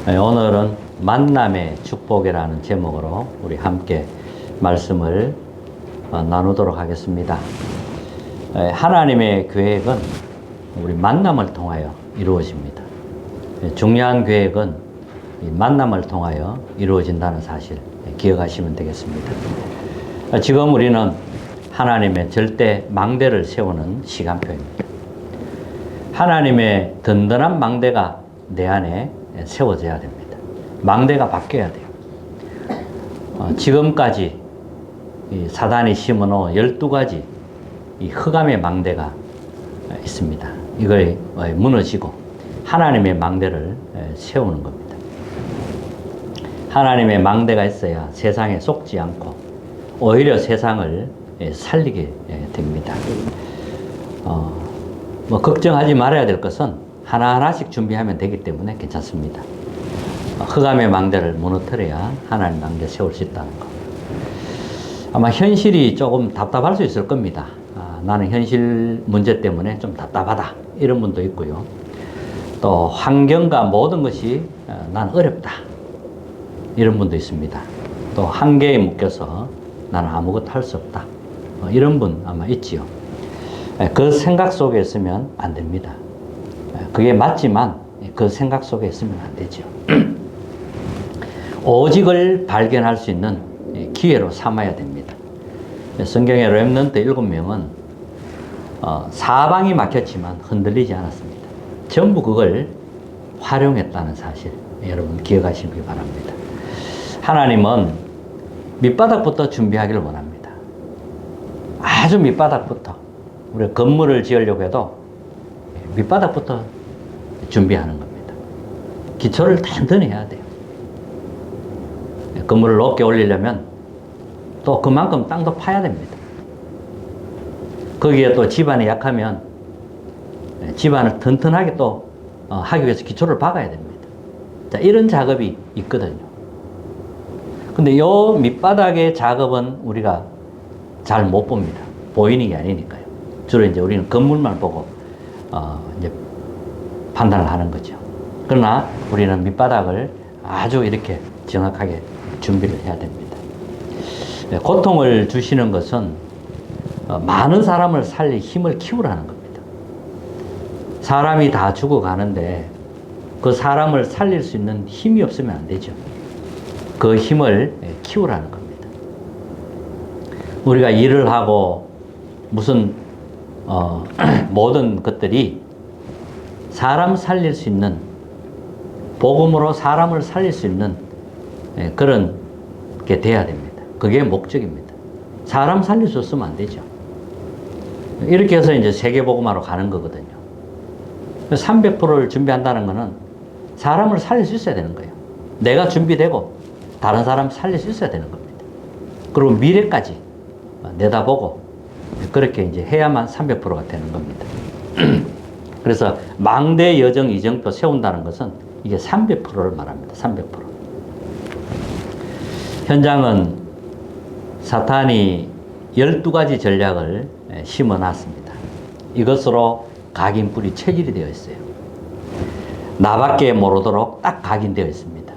오늘은 만남의 축복이라는 제목으로 우리 함께 말씀을 나누도록 하겠습니다. 하나님의 계획은 우리 만남을 통하여 이루어집니다. 중요한 계획은 이 만남을 통하여 이루어진다는 사실 기억하시면 되겠습니다. 지금 우리는 하나님의 절대 망대를 세우는 시간표입니다. 하나님의 든든한 망대가 내 안에 세워져야 됩니다. 망대가 바뀌어야 돼요. 지금까지 이 사단이 심어놓은 12가지 이 흑암의 망대가 있습니다. 이걸 무너지고 하나님의 망대를 세우는 겁니다. 하나님의 망대가 있어야 세상에 속지 않고 오히려 세상을 살리게 됩니다. 걱정하지 말아야 될 것은 하나하나씩 준비하면 되기 때문에 괜찮습니다. 흑암의 망대를 무너뜨려야 하나님 망대 세울 수 있다는 것. 아마 현실이 조금 답답할 수 있을 겁니다. 나는 현실 문제 때문에 좀 답답하다 이런 분도 있고요. 또 환경과 모든 것이 난 어렵다 이런 분도 있습니다. 또 한계에 묶여서 나는 아무것도 할 수 없다 이런 분 아마 있지요. 그 생각 속에 있으면 안 됩니다. 그게 맞지만 그 생각 속에 있으면 안 되죠. 오직을 발견할 수 있는 기회로 삼아야 됩니다. 성경의 렘넌트 7명은 사방이 막혔지만 흔들리지 않았습니다. 전부 그걸 활용했다는 사실 여러분 기억하시기 바랍니다. 하나님은 밑바닥부터 준비하기를 원합니다. 아주 밑바닥부터. 우리가 건물을 지으려고 해도 밑바닥부터 준비하는 겁니다. 기초를 단단히 해야 돼요. 건물을 높게 올리려면 또 그만큼 땅도 파야 됩니다. 거기에 또 집안이 약하면 집안을 튼튼하게 또 하기 위해서 기초를 박아야 됩니다. 자, 이런 작업이 있거든요. 근데 요 밑바닥의 작업은 우리가 잘 못 봅니다. 보이는 게 아니니까요. 주로 이제 우리는 건물만 보고 이제 판단을 하는 거죠. 그러나 우리는 밑바닥을 아주 이렇게 정확하게 준비를 해야 됩니다. 고통을 주시는 것은 많은 사람을 살릴 힘을 키우라는 겁니다. 사람이 다 죽어가는데 그 사람을 살릴 수 있는 힘이 없으면 안 되죠. 그 힘을 키우라는 겁니다. 우리가 일을 하고 무슨 모든 것들이 사람 살릴 수 있는 복음으로 사람을 살릴 수 있는 그런 게 돼야 됩니다. 그게 목적입니다. 사람 살릴 수 없으면 안 되죠. 이렇게 해서 이제 세계복음화로 가는 거거든요. 300%를 준비한다는 거는 사람을 살릴 수 있어야 되는 거예요. 내가 준비되고 다른 사람 살릴 수 있어야 되는 겁니다. 그리고 미래까지 내다보고 그렇게 이제 해야만 300%가 되는 겁니다. 그래서 망대 여정 이정표 세운다는 것은 이게 300%를 말합니다. 300%. 현장은 사탄이 12가지 전략을 심어 놨습니다. 이것으로 각인뿔이 체질이 되어 있어요. 나밖에 모르도록 딱 각인되어 있습니다.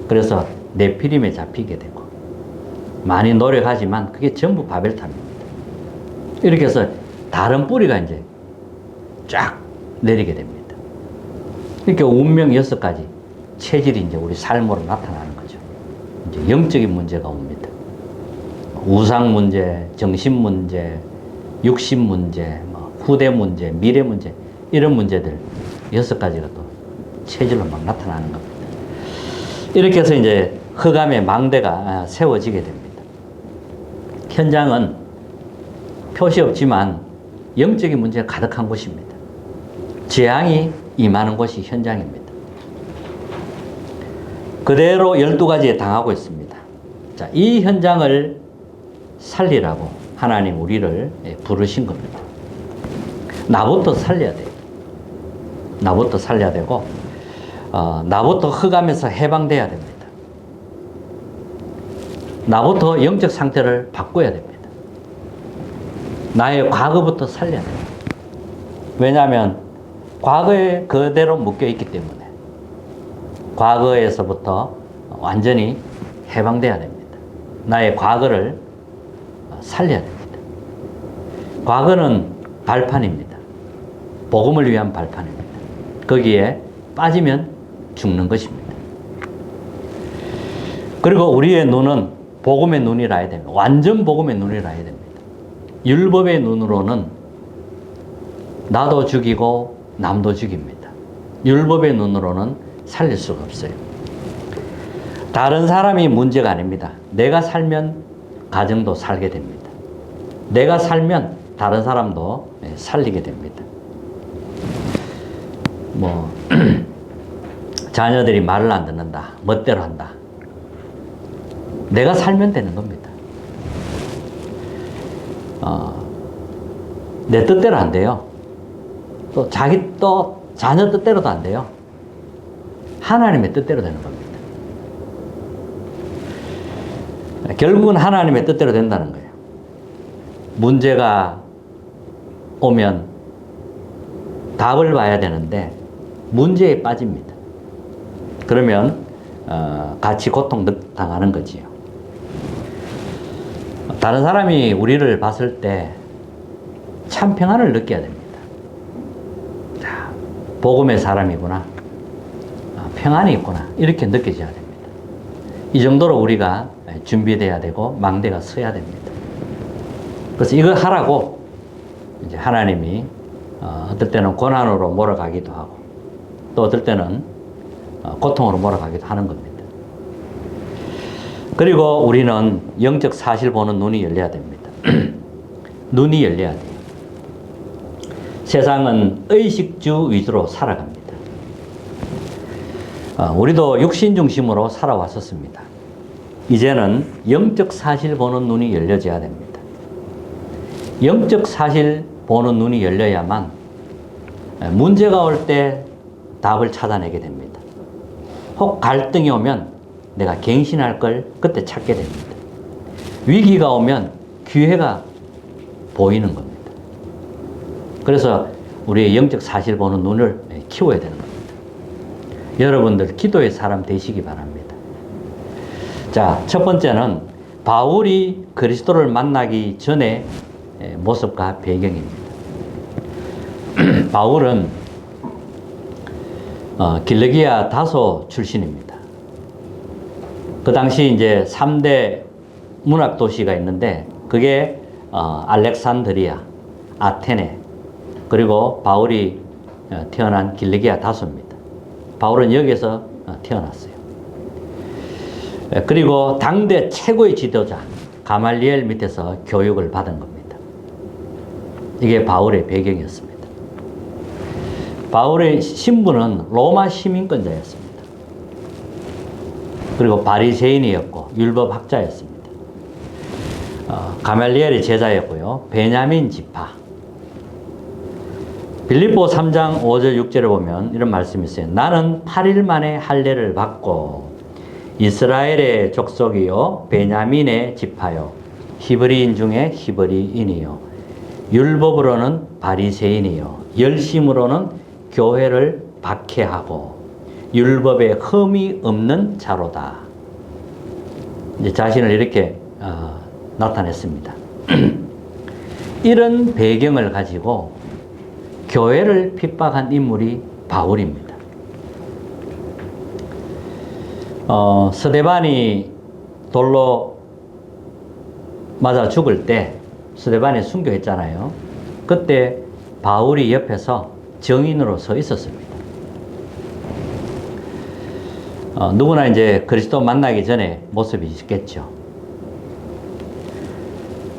그래서 네피림에 잡히게 되고 많이 노력하지만 그게 전부 바벨탑입니다. 이렇게 해서 다른 뿌리가 이제 쫙 내리게 됩니다. 이렇게 운명 6가지 체질이 이제 우리 삶으로 나타나는 거죠. 이제 영적인 문제가 옵니다. 우상 문제, 정신 문제, 육신 문제, 후대 문제, 미래 문제 이런 문제들 6가지가 또 체질로 막 나타나는 겁니다. 이렇게 해서 이제 흑암의 망대가 세워지게 됩니다. 현장은 표시 없지만 영적인 문제가 가득한 곳입니다. 재앙이 임하는 곳이 현장입니다. 그대로 12가지에 당하고 있습니다. 자, 이 현장을 살리라고 하나님 우리를 부르신 겁니다. 나부터 살려야 돼요. 나부터 살려야 되고 나부터 흑암에서 해방돼야 됩니다. 나부터 영적 상태를 바꿔야 됩니다. 나의 과거부터 살려야 됩니다. 왜냐하면 과거에 그대로 묶여 있기 때문에 과거에서부터 완전히 해방돼야 됩니다. 나의 과거를 살려야 됩니다. 과거는 발판입니다. 복음을 위한 발판입니다. 거기에 빠지면 죽는 것입니다. 그리고 우리의 눈은 복음의 눈이라 해야 됩니다. 완전 복음의 눈이라 해야 됩니다. 율법의 눈으로는 나도 죽이고 남도 죽입니다. 율법의 눈으로는 살릴 수가 없어요. 다른 사람이 문제가 아닙니다. 내가 살면 가정도 살게 됩니다. 내가 살면 다른 사람도 살리게 됩니다. 자녀들이 말을 안 듣는다. 멋대로 한다. 내가 살면 되는 겁니다. 내 뜻대로 안 돼요. 또 자녀 뜻대로도 안 돼요. 하나님의 뜻대로 되는 겁니다. 결국은 하나님의 뜻대로 된다는 거예요. 문제가 오면 답을 봐야 되는데 문제에 빠집니다. 그러면 같이 고통 당하는 거지요. 다른 사람이 우리를 봤을 때 참 평안을 느껴야 됩니다. 자, 복음의 사람이구나. 평안이 있구나. 이렇게 느껴져야 됩니다. 이 정도로 우리가 준비돼야 되고 망대가 서야 됩니다. 그래서 이거 하라고 이제 하나님이 어떨 때는 고난으로 몰아가기도 하고 또 어떨 때는 고통으로 몰아가기도 하는 겁니다. 그리고 우리는 영적 사실 보는 눈이 열려야 됩니다. 눈이 열려야 돼요. 세상은 의식주 위주로 살아갑니다. 우리도 육신 중심으로 살아왔었습니다. 이제는 영적 사실 보는 눈이 열려져야 됩니다. 영적 사실 보는 눈이 열려야만 문제가 올 때 답을 찾아내게 됩니다. 혹 갈등이 오면 내가 갱신할 걸 그때 찾게 됩니다. 위기가 오면 기회가 보이는 겁니다. 그래서 우리의 영적 사실 보는 눈을 키워야 되는 겁니다. 여러분들 기도의 사람 되시기 바랍니다. 자, 첫 번째는 바울이 그리스도를 만나기 전의 모습과 배경입니다. 바울은 길르기아 다소 출신입니다. 그 당시 이제 3대 문학 도시가 있는데 그게 알렉산드리아, 아테네, 그리고 바울이 태어난 길르기아 다소입니다. 바울은 여기서 태어났어요. 그리고 당대 최고의 지도자 가말리엘 밑에서 교육을 받은 겁니다. 이게 바울의 배경이었습니다. 바울의 신분은 로마 시민권자였습니다. 그리고 바리새인이었고 율법학자였습니다. 가말리엘의 제자였고요. 베냐민 지파. 빌립보 3장 5절 6절에 보면 이런 말씀이 있어요. 나는 8일 만에 할례를 받고 이스라엘의 족속이요 베냐민의 지파요 히브리인 중에 히브리인이요 율법으로는 바리새인이요 열심으로는 교회를 박해하고 율법에 흠이 없는 자로다. 이제 자신을 이렇게 나타냈습니다. 이런 배경을 가지고 교회를 핍박한 인물이 바울입니다. 스데반이 돌로 맞아 죽을 때 스데반이 순교했잖아요. 그때 바울이 옆에서 정인으로 서 있었습니다. 누구나 이제 그리스도 만나기 전에 모습이 있겠죠.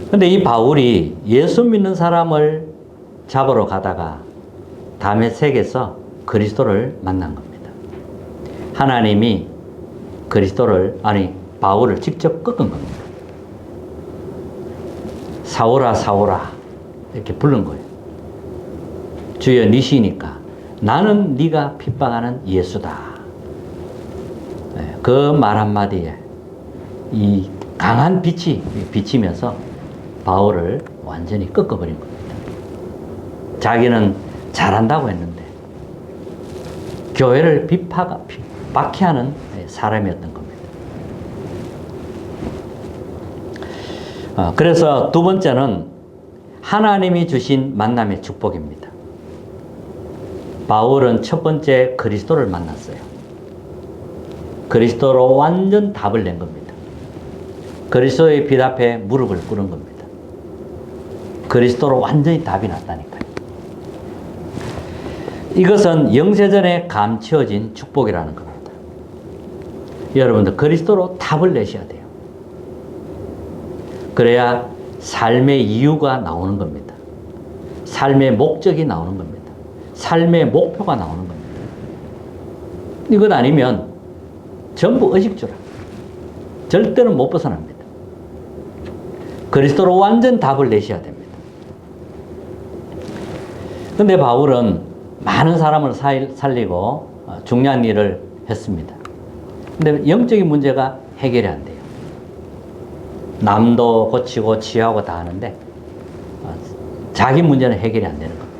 근데 이 바울이 예수 믿는 사람을 잡으러 가다가 다메섹에서 그리스도를 만난 겁니다. 하나님이 바울을 직접 꺾은 겁니다. 사오라 사오라 이렇게 부른 거예요. 주여 니시니까 나는 네가 핍박하는 예수다. 그 말 한마디에 이 강한 빛이 비치면서 바울을 완전히 꺾어버린 겁니다. 자기는 잘한다고 했는데 교회를 박해하는 사람이었던 겁니다. 그래서 두 번째는 하나님이 주신 만남의 축복입니다. 바울은 첫 번째 그리스도를 만났어요. 그리스도로 완전 답을 낸 겁니다. 그리스도의 빛 앞에 무릎을 꿇은 겁니다. 그리스도로 완전히 답이 났다니까요. 이것은 영세전에 감추어진 축복이라는 겁니다. 여러분들 그리스도로 답을 내셔야 돼요. 그래야 삶의 이유가 나오는 겁니다. 삶의 목적이 나오는 겁니다. 삶의 목표가 나오는 겁니다. 이것 아니면 전부 의식주라. 절대로 못 벗어납니다. 그리스도로 완전 답을 내셔야 됩니다. 근데 바울은 많은 사람을 살리고 중요한 일을 했습니다. 근데 영적인 문제가 해결이 안 돼요. 남도 고치고 치유하고 다 하는데 자기 문제는 해결이 안 되는 겁니다.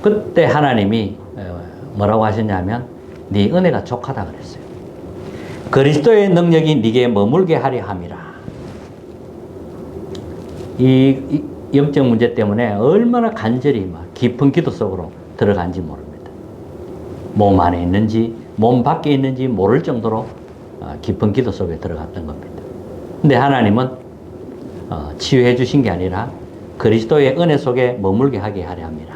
그때 하나님이 뭐라고 하셨냐면 네 은혜가 족하다 그랬어요. 그리스도의 능력이 네게 머물게 하려 함이라. 이 영적 문제 때문에 얼마나 간절히 막 깊은 기도 속으로 들어간지 모릅니다. 몸 안에 있는지 몸 밖에 있는지 모를 정도로 깊은 기도 속에 들어갔던 겁니다. 근데 하나님은 치유해 주신 게 아니라 그리스도의 은혜 속에 머물게 하게 하려 합니다.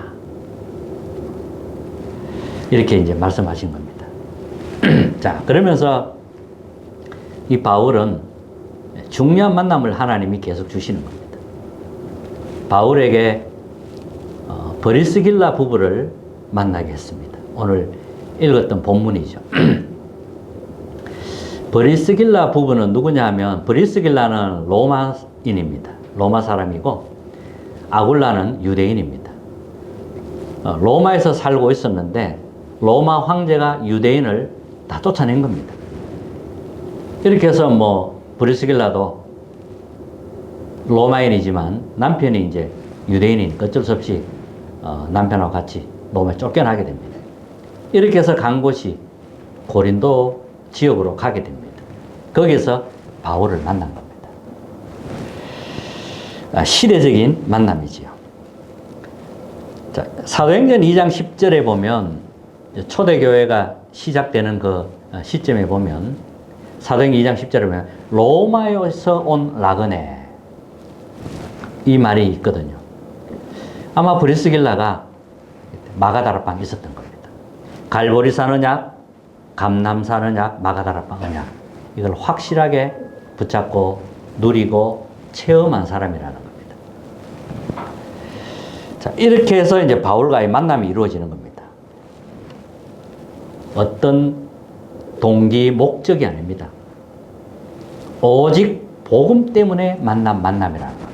이렇게 이제 말씀하신 겁니다. 자, 그러면서 이 바울은 중요한 만남을 하나님이 계속 주시는 겁니다. 바울에게 브리스길라 부부를 만나게 했습니다. 오늘 읽었던 본문이죠. 브리스길라 부부는 누구냐 하면 브리스길라는 로마인입니다. 로마 사람이고 아굴라는 유대인입니다. 로마에서 살고 있었는데 로마 황제가 유대인을 다 쫓아낸 겁니다. 이렇게 해서 브리스길라도 로마인이지만 남편이 이제 유대인이니까 어쩔 수 없이 남편하고 같이 로마에 쫓겨나게 됩니다. 이렇게 해서 간 곳이 고린도 지역으로 가게 됩니다. 거기서 바울을 만난 겁니다. 시대적인 만남이지요. 자, 사도행전 2장 10절에 보면 초대교회가 시작되는 그 시점에 보면 사도행전 2장 10절에 보면 로마에서 온 라그네 이 말이 있거든요. 아마 브리스길라가 마가다라방에 있었던 겁니다. 갈보리 사는 약, 감남 사는 약, 마가다라방 언약 이걸 확실하게 붙잡고 누리고 체험한 사람이라는 겁니다. 자, 이렇게 해서 이제 바울과의 만남이 이루어지는 겁니다. 어떤 동기, 목적이 아닙니다. 오직 복음 때문에 만남이라는 겁니다.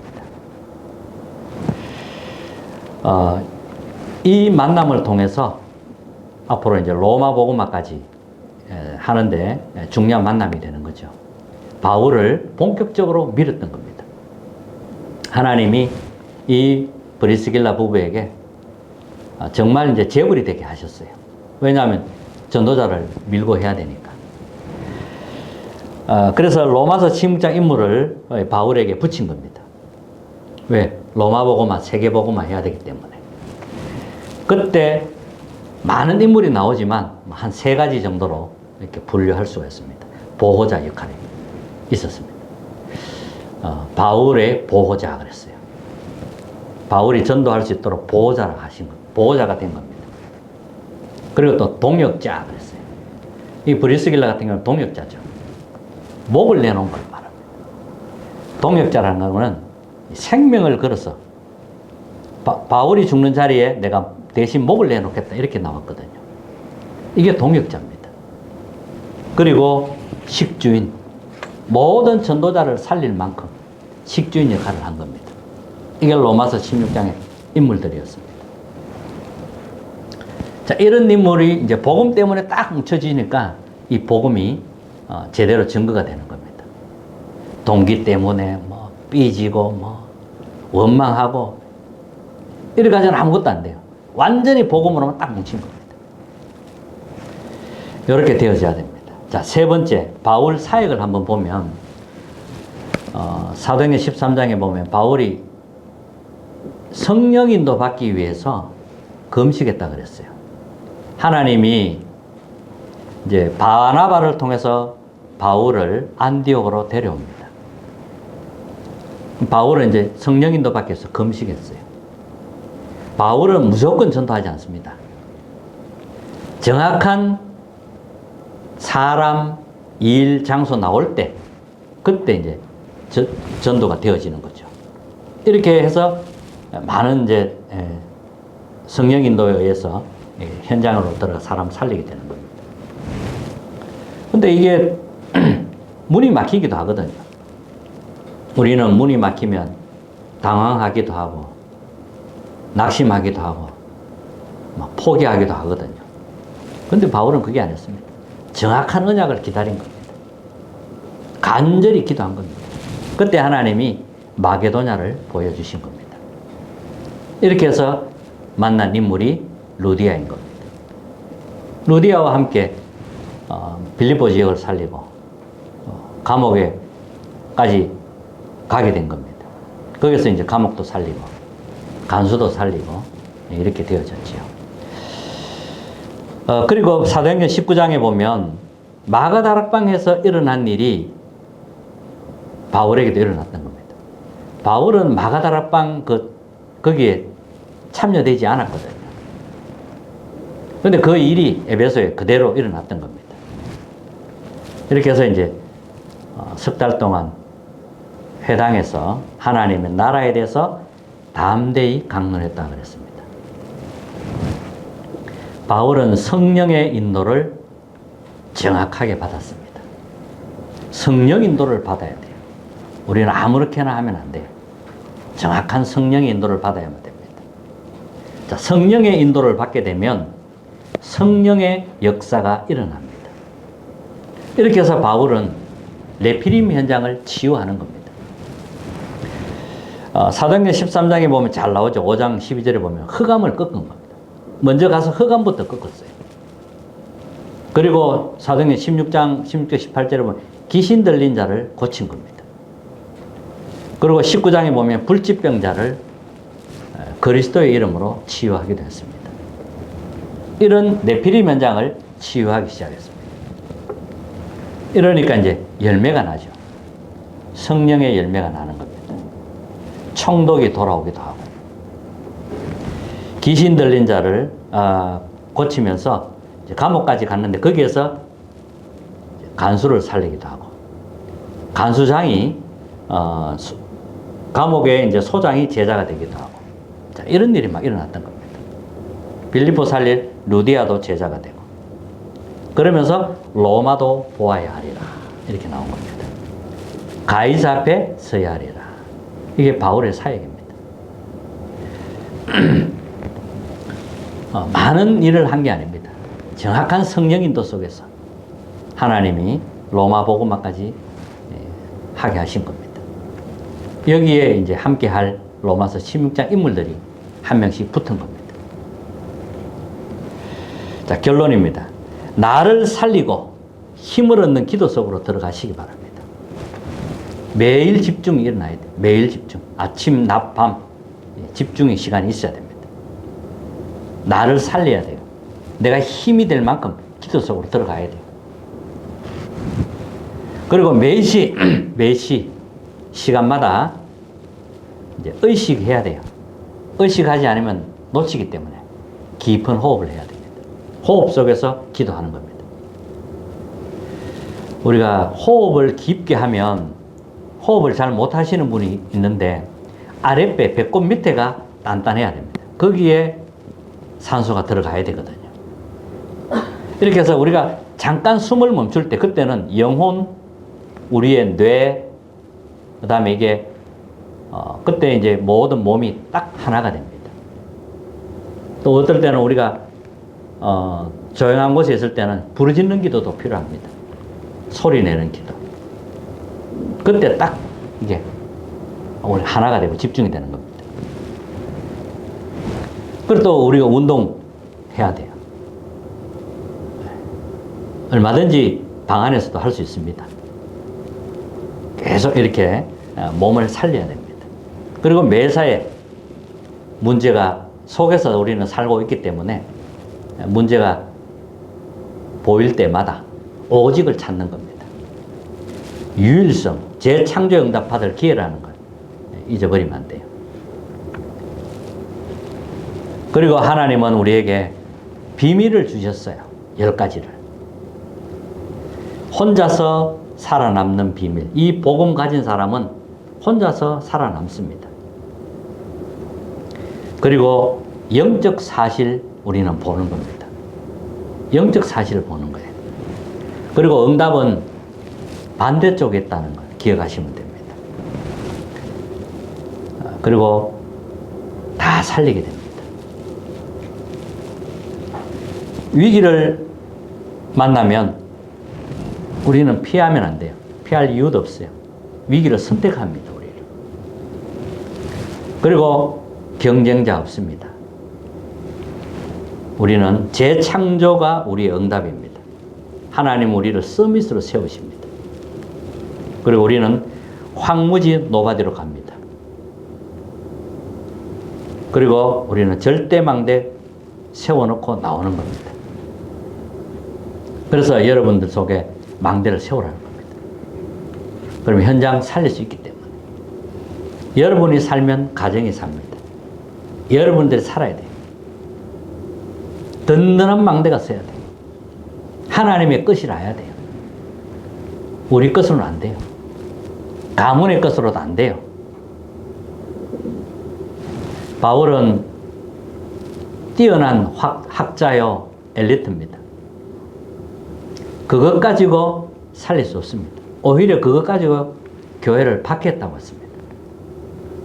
이 만남을 통해서 앞으로 이제 로마 복음화까지 하는데 중요한 만남이 되는 거죠. 바울을 본격적으로 밀었던 겁니다. 하나님이 이 브리스길라 부부에게 정말 이제 재물이 되게 하셨어요. 왜냐하면 전도자를 밀고 해야 되니까. 그래서 로마서 16장 임무를 바울에게 붙인 겁니다. 왜? 로마 복음화, 세계 복음화 해야 되기 때문에. 그때 많은 인물이 나오지만 한 3가지 정도로 이렇게 분류할 수가 있습니다. 보호자 역할이 있었습니다. 바울의 보호자 그랬어요. 바울이 전도할 수 있도록 보호자라고 하신 겁니다. 보호자가 된 겁니다. 그리고 또 동역자 그랬어요. 이 브리스길라 같은 경우는 동역자죠. 목을 내놓은 걸 말합니다. 동역자라는 것은 생명을 걸어서 바울이 죽는 자리에 내가 대신 목을 내놓겠다 이렇게 나왔거든요. 이게 동역자입니다. 그리고 식주인, 모든 전도자를 살릴 만큼 식주인 역할을 한 겁니다. 이게 로마서 16장의 인물들이었습니다. 자, 이런 인물이 이제 복음 때문에 딱 뭉쳐지니까 이 복음이 제대로 증거가 되는 겁니다. 동기 때문에 삐지고 원망하고 이래가지고는 아무것도 안 돼요. 완전히 복음으로만 딱 뭉친 겁니다. 이렇게 되어져야 됩니다. 자, 세 번째, 바울 사역을 한번 보면, 사도행전 13장에 보면 바울이 성령인도 받기 위해서 금식했다 그랬어요. 하나님이 이제 바나바를 통해서 바울을 안디옥으로 데려옵니다. 바울은 이제 성령인도 받기 위해서 금식했어요. 바울은 무조건 전도하지 않습니다. 정확한 사람, 일, 장소 나올 때, 그때 이제 전도가 되어지는 거죠. 이렇게 해서 많은 이제 성령 인도에 의해서 현장으로 들어가 사람 살리게 되는 겁니다. 근데 이게 문이 막히기도 하거든요. 우리는 문이 막히면 당황하기도 하고, 낙심하기도 하고, 포기하기도 하거든요. 근데 바울은 그게 아니었습니다. 정확한 언약을 기다린 겁니다. 간절히 기도한 겁니다. 그때 하나님이 마게도냐를 보여주신 겁니다. 이렇게 해서 만난 인물이 루디아인 겁니다. 루디아와 함께 빌립보 지역을 살리고 감옥에까지 가게 된 겁니다. 거기서 이제 감옥도 살리고 간수도 살리고 이렇게 되어졌지요. 그리고 사도행전 19장에 보면 마가다락방에서 일어난 일이 바울에게도 일어났던 겁니다. 바울은 마가다락방 거기에 참여되지 않았거든요. 그런데 그 일이 에베소에 그대로 일어났던 겁니다. 이렇게 해서 이제 석 달 동안 회당에서 하나님의 나라에 대해서 담대히 강론했다 그랬습니다. 바울은 성령의 인도를 정확하게 받았습니다. 성령 인도를 받아야 돼요. 우리는 아무렇게나 하면 안 돼요. 정확한 성령의 인도를 받아야만 됩니다. 자, 성령의 인도를 받게 되면 성령의 역사가 일어납니다. 이렇게 해서 바울은 네피림 현장을 치유하는 겁니다. 사도행전 13장에 보면 잘 나오죠. 5장 12절에 보면 흑암을 꺾은 겁니다. 먼저 가서 흑암부터 꺾었어요. 그리고 사도행전 16장 16절 18절에 보면 귀신 들린 자를 고친 겁니다. 그리고 19장에 보면 불치병자를 그리스도의 이름으로 치유하기도 했습니다. 이런 네피림 현장을 치유하기 시작했습니다. 이러니까 이제 열매가 나죠. 성령의 열매가 나는 겁니다. 총독이 돌아오기도 하고, 귀신 들린 자를 고치면서 이제 감옥까지 갔는데 거기에서 간수를 살리기도 하고, 간수장이 감옥에 이제 소장이 제자가 되기도 하고, 자, 이런 일이 막 일어났던 겁니다. 빌립보 살릴 루디아도 제자가 되고, 그러면서 로마도 보아야 하리라 이렇게 나온 겁니다. 가이사 앞에 서야 하리라. 이게 바울의 사역입니다. 많은 일을 한 게 아닙니다. 정확한 성령 인도 속에서 하나님이 로마 복음화까지 하게 하신 겁니다. 여기에 이제 함께 할 로마서 16장 인물들이 한 명씩 붙은 겁니다. 자, 결론입니다. 나를 살리고 힘을 얻는 기도 속으로 들어가시기 바랍니다. 매일 집중이 일어나야 돼요. 매일 집중. 아침, 낮, 밤 집중의 시간이 있어야 됩니다. 나를 살려야 돼요. 내가 힘이 될 만큼 기도 속으로 들어가야 돼요. 그리고 매시 시간마다 이제 의식해야 돼요. 의식하지 않으면 놓치기 때문에 깊은 호흡을 해야 됩니다. 호흡 속에서 기도하는 겁니다. 우리가 호흡을 깊게 하면 호흡을 잘 못하시는 분이 있는데 아랫배, 배꼽 밑에가 단단해야 됩니다. 거기에 산소가 들어가야 되거든요. 이렇게 해서 우리가 잠깐 숨을 멈출 때 그때는 영혼, 우리의 뇌, 그 다음에 이게 그때 이제 모든 몸이 딱 하나가 됩니다. 또 어떨 때는 우리가 조용한 곳에 있을 때는 부르짖는 기도도 필요합니다. 소리 내는 기도. 그때 딱 이게 우리 하나가 되고 집중이 되는 겁니다. 그리고 또 우리가 운동해야 돼요. 얼마든지 방 안에서도 할 수 있습니다. 계속 이렇게 몸을 살려야 됩니다. 그리고 매사에 문제가 속에서 우리는 살고 있기 때문에 문제가 보일 때마다 오직을 찾는 겁니다. 유일성, 재창조 응답 받을 기회라는 걸 잊어버리면 안 돼요. 그리고 하나님은 우리에게 비밀을 주셨어요. 10가지를. 혼자서 살아남는 비밀. 이 복음 가진 사람은 혼자서 살아남습니다. 그리고 영적 사실 우리는 보는 겁니다. 영적 사실을 보는 거예요. 그리고 응답은 반대쪽에 있다는 걸 기억하시면 됩니다. 그리고 다 살리게 됩니다. 위기를 만나면 우리는 피하면 안 돼요. 피할 이유도 없어요. 위기를 선택합니다, 우리는. 그리고 경쟁자 없습니다. 우리는 재창조가 우리의 응답입니다. 하나님 우리를 서밋으로 세우십니다. 그리고 우리는 황무지 노바디로 갑니다. 그리고 우리는 절대망대 세워놓고 나오는 겁니다. 그래서 여러분들 속에 망대를 세우라는 겁니다. 그러면 현장 살릴 수 있기 때문에. 여러분이 살면 가정이 삽니다. 여러분들이 살아야 돼요. 든든한 망대가 서야 돼요. 하나님의 것이라야 돼요. 우리 것으로는 안 돼요. 가문의 것으로도 안 돼요. 바울은 뛰어난 학자요 엘리트입니다. 그것 가지고 살릴 수 없습니다. 오히려 그것 가지고 교회를 박해했다고 했습니다.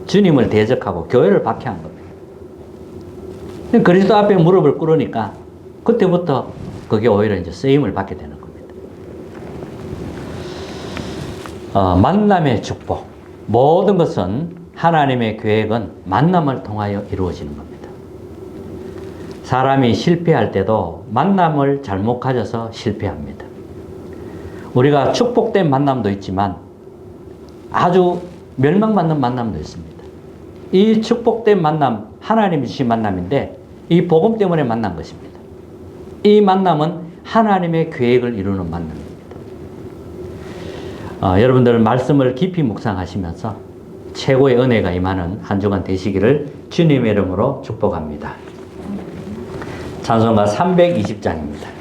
주님을 대적하고 교회를 박해한 겁니다. 그리스도 앞에 무릎을 꿇으니까 그때부터 그게 오히려 이제 쓰임을 받게 되는 겁니다. 만남의 축복. 모든 것은 하나님의 계획은 만남을 통하여 이루어지는 겁니다. 사람이 실패할 때도 만남을 잘못 가져서 실패합니다. 우리가 축복된 만남도 있지만 아주 멸망받는 만남도 있습니다. 이 축복된 만남, 하나님이 주신 만남인데 이 복음 때문에 만난 것입니다. 이 만남은 하나님의 계획을 이루는 만남입니다. 여러분들 말씀을 깊이 묵상하시면서 최고의 은혜가 임하는 한 주간 되시기를 주님의 이름으로 축복합니다. 찬송가 320장입니다.